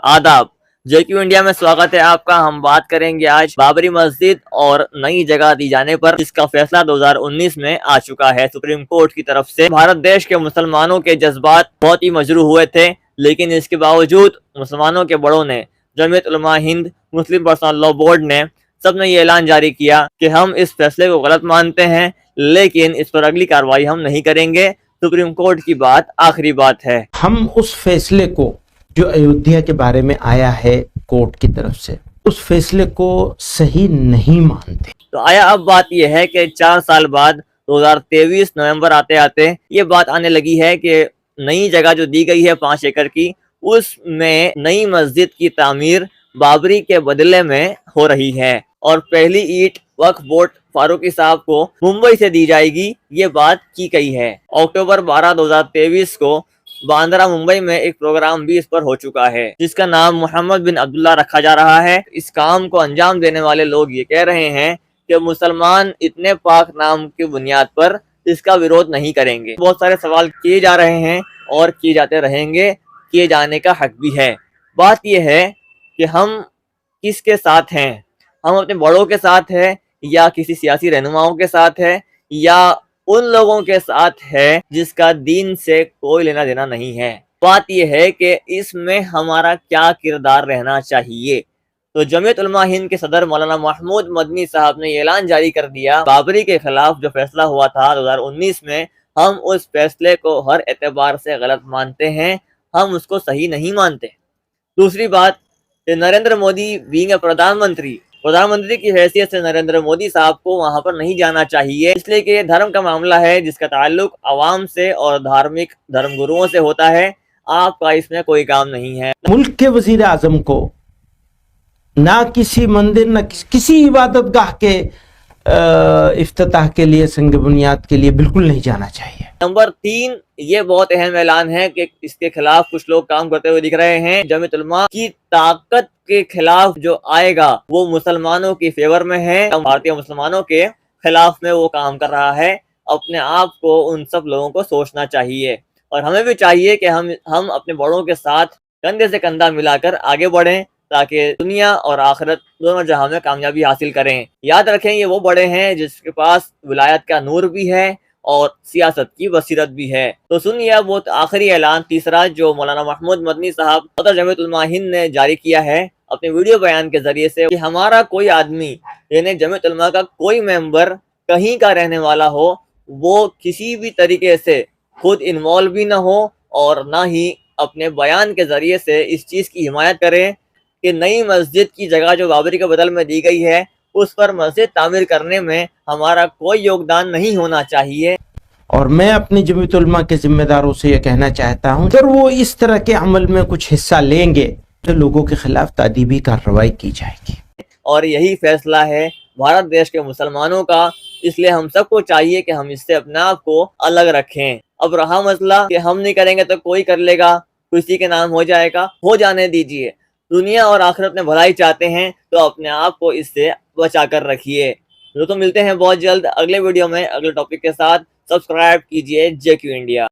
आदाब। JQ India में स्वागत है आपका। हम बात करेंगे आज बाबरी मस्जिद और नई जगह दी जाने पर, जिसका फैसला 2019 में आ चुका है सुप्रीम कोर्ट की तरफ से। भारत देश के मुसलमानों के जज्बात बहुत ही मजरूह हुए थे, लेकिन इसके बावजूद मुसलमानों के बड़ों ने, जमीयत उलमा हिंद, मुस्लिम पर्सनल लॉ बोर्ड ने, सबने ये ऐलान जारी किया कि हम इस फैसले को गलत मानते हैं, लेकिन इस पर अगली कार्रवाई हम नहीं करेंगे। सुप्रीम कोर्ट की बात आखिरी बात है। हम उस फैसले को जो अयोध्या के बारे में आया है कोर्ट की तरफ से, उस फैसले को सही नहीं मानते। तो आया अब बात यह है कि 4 साल बाद 2023 नवंबर आते आते ये बात आने लगी है कि नई जगह जो दी गई है 5 एकड़ की, उसमें नई मस्जिद की तामीर बाबरी के बदले में हो रही है और पहली ईंट वक्फ बोर्ड फारूकी साहब को मुंबई से दी जाएगी, ये बात की गई है। अक्टूबर 12 2023 को बांद्रा मुंबई में एक प्रोग्राम भी इस पर हो चुका है, जिसका नाम मोहम्मद बिन अब्दुल्ला रखा जा रहा है। इस काम को अंजाम देने वाले लोग ये कह रहे हैं कि मुसलमान इतने पाक नाम की बुनियाद पर इसका विरोध नहीं करेंगे। बहुत सारे सवाल किए जा रहे हैं और किए जाते रहेंगे, किए जाने का हक भी है। बात यह है कि हम किसके साथ हैं? हम अपने बड़ों के साथ हैं, या किसी सियासी रहनुमाओं के साथ है, या उन लोगों के साथ है जिसका दीन से कोई लेना देना नहीं है। बात यह है कि इसमें हमारा क्या किरदार रहना चाहिए। तो जमीयत उलमा हिंद के सदर मौलाना महमूद मदनी साहब ने ये ऐलान जारी कर दिया, बाबरी के खिलाफ जो फैसला हुआ था 2019 में, हम उस फैसले को हर एतबार से गलत मानते हैं, हम उसको सही नहीं मानते। दूसरी बात, नरेंद्र मोदी बीइंग प्रधानमंत्री की हैसियत से नरेंद्र मोदी साहब को वहां पर नहीं जाना चाहिए, इसलिए कि ये धर्म का मामला है जिसका ताल्लुक अवाम से और धार्मिक धर्मगुरुओं से होता है। आपका इसमें कोई काम नहीं है। मुल्क के वजीर आजम को ना किसी मंदिर न किसी इबादत गाह के इफ्तिताह के लिए, संग बुनियाद के लिए बिल्कुल नहीं जाना चाहिए। नंबर 3, ये बहुत अहम ऐलान है कि इसके खिलाफ कुछ लोग काम करते हुए दिख रहे हैं। जमीयत उलमा की ताकत के खिलाफ जो आएगा वो मुसलमानों की फेवर में है, भारतीय मुसलमानों के खिलाफ में वो काम कर रहा है। अपने आप को उन सब लोगों को सोचना चाहिए और हमें भी चाहिए कि हम अपने बड़ों के साथ कंधे से कंधा मिलाकर आगे बढ़ें, ताकि दुनिया और आखिरत दोनों जहां में कामयाबी हासिल करें। याद रखें, ये वो बड़े हैं जिसके पास विलायत का नूर भी है और सियासत की बसीरत भी है। तो सुनिए बहुत आखिरी ऐलान, तीसरा, जो मौलाना महमूद मदनी साहब सदर जमीयत उलमा हिंद ने जारी किया है अपने वीडियो बयान के जरिए से, कि हमारा कोई आदमी, यानी जमीयत उलमा का कोई मेंबर कहीं का रहने वाला हो, वो किसी भी तरीके से खुद इन्वॉल्व भी ना हो और ना ही अपने बयान के जरिए से इस चीज़ की हिमायत करें कि नई मस्जिद की जगह जो बाबरी के बदल में दी गई है, उस पर मस्जिद तामीर करने में हमारा कोई योगदान नहीं होना चाहिए। और मैं अपनी जमीयत उलमा के जिम्मेदारों से यह कहना चाहता हूँ, अगर वो इस तरह के अमल में कुछ हिस्सा लेंगे तो लोगों के खिलाफ तादीबी कार्रवाई की जाएगी। और यही फैसला है भारत देश के मुसलमानों का, इसलिए हम सबको चाहिए कि हम इससे अपने आप को अलग रखें। अब रहा मसला कि हम नहीं करेंगे तो कोई कर लेगा, किसी के नाम हो जाएगा, हो जाने दीजिए। दुनिया और आखिरत में भलाई चाहते हैं तो अपने आप को इससे बचा कर रखिए। तो मिलते हैं बहुत जल्द अगले वीडियो में अगले टॉपिक के साथ। सब्सक्राइब कीजिए जेक्यू इंडिया।